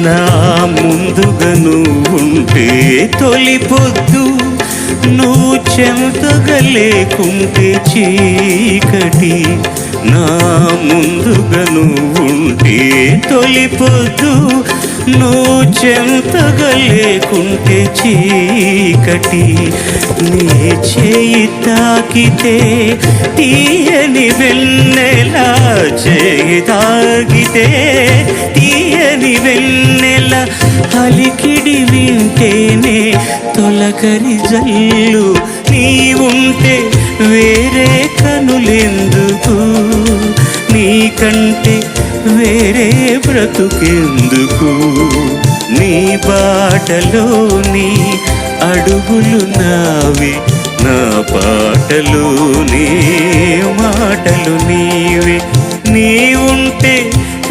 నా ముందుగా నువ్వుంటే తొలి పొద్దు, నువ్వు చెంతగా లేకుంటే చీకటి. నా ముందుగా నువ్వుంటే తొలి పొద్దు, నువ్వు చెంతగా లేకుంటే చీకటి. నీ చేయి తాకితే తీయని వెన్నెలా, చేయి తాకితే తీయని వెన్నెల, అలికిడి వింటేనే తొలకరి జల్లు. నీవుంటే వేరే కనులెందుకు, నీకంటే వేరే బ్రతుకెందుకు. నీ బాటలోని అడుగులు నావి, నా పాటలు నీ మాటలు నీవే. నీవుంటే